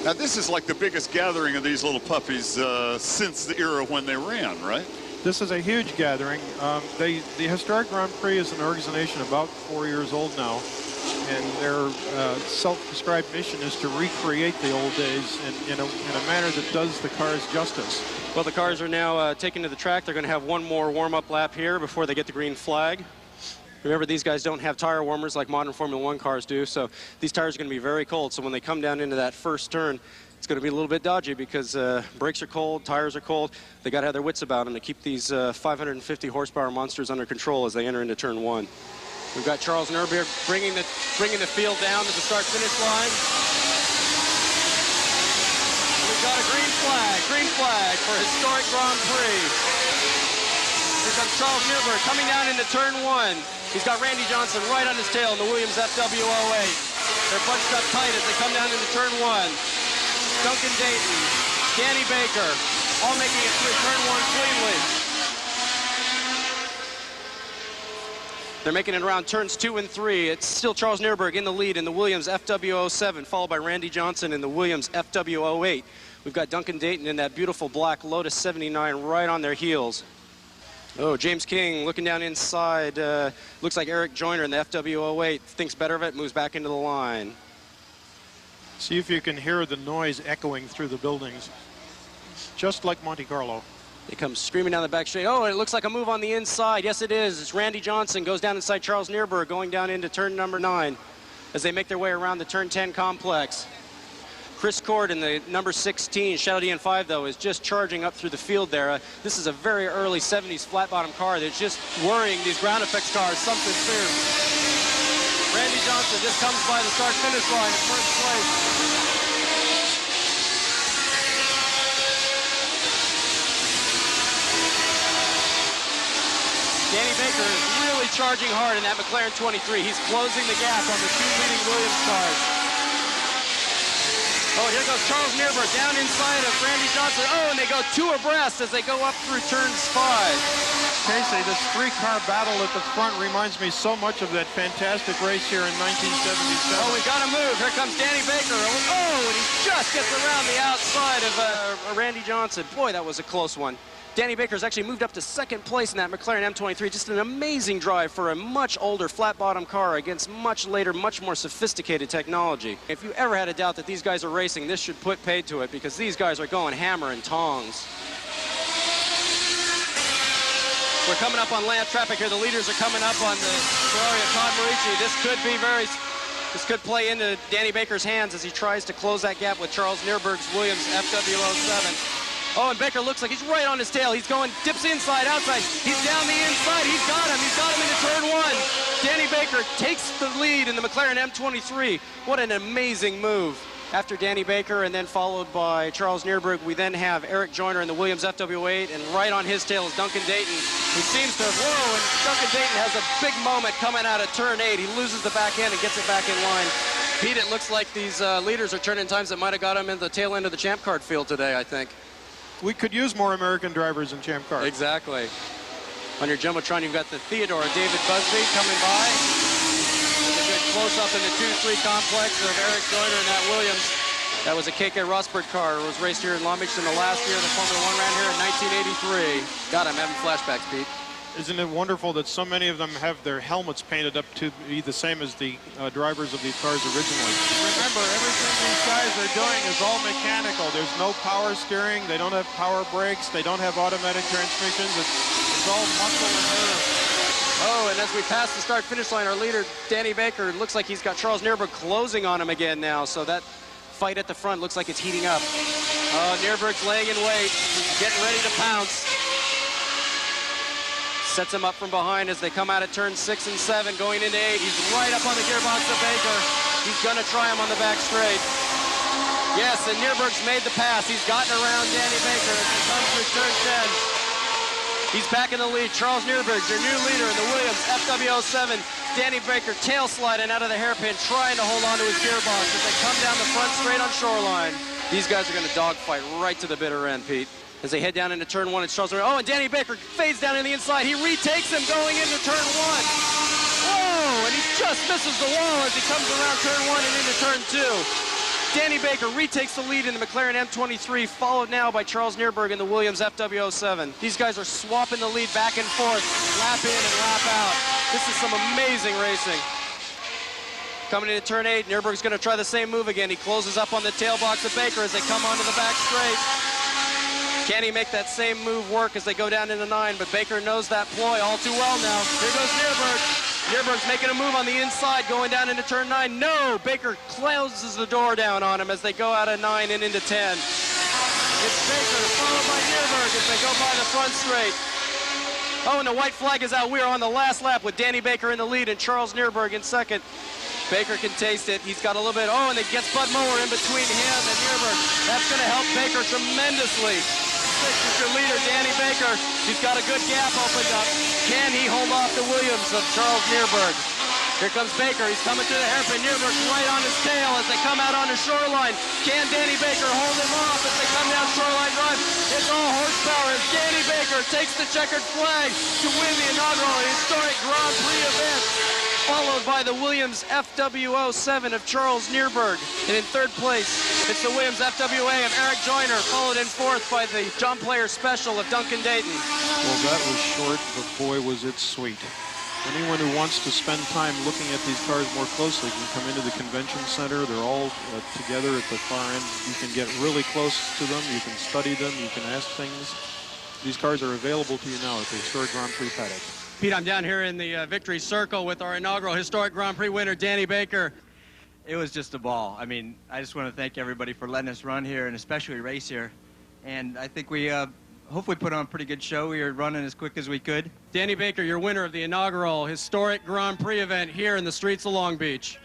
Now, this is like the biggest gathering of these little puppies since the era when they ran, right? This is a huge gathering. The Historic Grand Prix is an organization about 4 years old now, and their self-described mission is to recreate the old days in a manner that does the cars justice. Well, the cars are now taken to the track. They're going to have one more warm-up lap here before they get the green flag. Remember, these guys don't have tire warmers like modern Formula One cars do, so these tires are going to be very cold. So when they come down into that first turn, it's going to be a little bit dodgy because brakes are cold, tires are cold. They got to have their wits about them to keep these 550 horsepower monsters under control as they enter into turn one. We've got Charles Nurburg bringing the field down to the start-finish line. We've got a green flag for Historic Grand Prix. Here comes Charles Nurburg coming down into turn one. He's got Randy Johnson right on his tail in the Williams FW08. They're bunched up tight as they come down into turn one. Duncan Dayton, Danny Baker, all making it through turn one cleanly. They're making it around turns 2 and 3. It's still Charles Nurburg in the lead in the Williams FW07, followed by Randy Johnson in the Williams FW08. We've got Duncan Dayton in that beautiful black Lotus 79 right on their heels. Oh, James King looking down inside. Looks like Eric Joyner in the FW08 thinks better of it, moves back into the line. See if you can hear the noise echoing through the buildings, just like Monte Carlo. They come screaming down the back straight. Oh, it looks like a move on the inside. Yes, it is. It's Randy Johnson goes down inside Charles Nurburg, going down into turn number 9 as they make their way around the turn 10 complex. Chris Cord in the number 16, Shadow DN5, though, is just charging up through the field there. This is a very early 70s flat-bottom car that's just worrying these ground effects cars something fierce. Randy Johnson just comes by the start-finish line in first place. Danny Baker is really charging hard in that McLaren 23. He's closing the gap on the 2 leading Williams cars. Oh, here goes Charles Nurburg down inside of Randy Johnson. Oh, and they go 2 abreast as they go up through turns 5. Casey, this 3-car battle at the front reminds me so much of that fantastic race here in 1977. Oh, we got to move. Here comes Danny Baker. Oh, and he just gets around the outside of Randy Johnson. Boy, that was a close one. Danny Baker's actually moved up to 2nd place in that McLaren M23. Just an amazing drive for a much older flat-bottom car against much later, much more sophisticated technology. If you ever had a doubt that these guys are racing, this should put paid to it because these guys are going hammer and tongs. We're coming up on lap traffic here. The leaders are coming up on the Ferrari of Todd Marici. This could play into Danny Baker's hands as he tries to close that gap with Charles Nurburg's Williams FW07. Oh, and Baker looks like he's right on his tail. He's going, dips inside, outside. He's down the inside. He's got him. He's got him into turn 1. Danny Baker takes the lead in the McLaren M23. What an amazing move. After Danny Baker and then followed by Charles Nurburg, we then have Eric Joyner in the Williams FW8, and right on his tail is Duncan Dayton, who seems to have, whoa, and Duncan Dayton has a big moment coming out of turn 8. He loses the back end and gets it back in line. Pete, it looks like these leaders are turning times that might have got him in the tail end of the Champ Card field today, I think. We could use more American drivers in Champ Car. Exactly. On your Jumbotron, you've got the Theodore David Busby coming by. A good close-up in the 2-3 complex of Eric Joyner and that Williams. That was a KK Rosberg car. It was raced here in Long Beach in the last year. The Formula One ran here in 1983. God, I'm having flashbacks, Pete. Isn't it wonderful that so many of them have their helmets painted up to be the same as the drivers of these cars originally? Remember, everything these guys are doing is all mechanical. There's no power steering. They don't have power brakes. They don't have automatic transmissions. It's all muscle and nerve. Oh, and as we pass the start-finish line, our leader, Danny Baker, looks like he's got Charles Nurburg closing on him again now. So that fight at the front looks like it's heating up. Oh, Nurburg's laying in wait, getting ready to pounce. Sets him up from behind as they come out at turn 6 and 7, going into 8. He's right up on the gearbox of Baker. He's going to try him on the back straight. Yes, and Nurburg's made the pass. He's gotten around Danny Baker as he comes through turn 10. He's back in the lead. Charles Nurburg's your new leader in the Williams FW07. Danny Baker tail sliding out of the hairpin, trying to hold on to his gearbox as they come down the front straight on Shoreline. These guys are going to dogfight right to the bitter end, Pete. As they head down into turn 1, it's Charles Nurburg. Oh, and Danny Baker fades down in the inside. He retakes him going into turn 1. Whoa, and he just misses the wall as he comes around turn 1 and into turn 2. Danny Baker retakes the lead in the McLaren M23, followed now by Charles Neerberg in the Williams FW07. These guys are swapping the lead back and forth, lap in and lap out. This is some amazing racing. Coming into turn 8, Neerberg's going to try the same move again. He closes up on the tail box of Baker as they come onto the back straight. Can he make that same move work as they go down into 9? But Baker knows that ploy all too well now. Here goes Neerberg. Neerberg's making a move on the inside, going down into turn 9. No! Baker closes the door down on him as they go out of 9 and into 10. It's Baker, followed by Neerberg as they go by the front straight. Oh, and the white flag is out. We are on the last lap with Danny Baker in the lead and Charles Neerberg in second. Baker can taste it. He's got a little bit. Oh, and it gets Bud Mower in between him and Neerberg. That's going to help Baker tremendously. Is your leader, Danny Baker. He's got a good gap opened up. Can he hold off the Williams of Charles Neerberg? Here comes Baker. He's coming through the hairpin. Neerberg's right on his tail as they come out on the shoreline. Can Danny Baker hold him off as they come down Shoreline Drive? It's all horsepower as Danny Baker takes the checkered flag to win the inaugural historic Grand Prix event, followed by the Williams FW07 of Charles Neerberg. And in third place, it's the Williams FWA of Eric Joyner, followed in fourth by the John Player Special of Duncan Dayton. Well, that was short, but boy, was it sweet. Anyone who wants to spend time looking at these cars more closely can come into the convention center. They're all together at the far end. You can get really close to them. You can study them. You can ask things. These cars are available to you now at the historic Grand Prix paddock. Pete, I'm down here in the victory circle with our inaugural historic Grand Prix winner, Danny Baker. It was just a ball. I mean, I just want to thank everybody for letting us run here and especially race here. And I think we hopefully put on a pretty good show. We were running as quick as we could. Danny Baker, you're winner of the inaugural historic Grand Prix event here in the streets of Long Beach.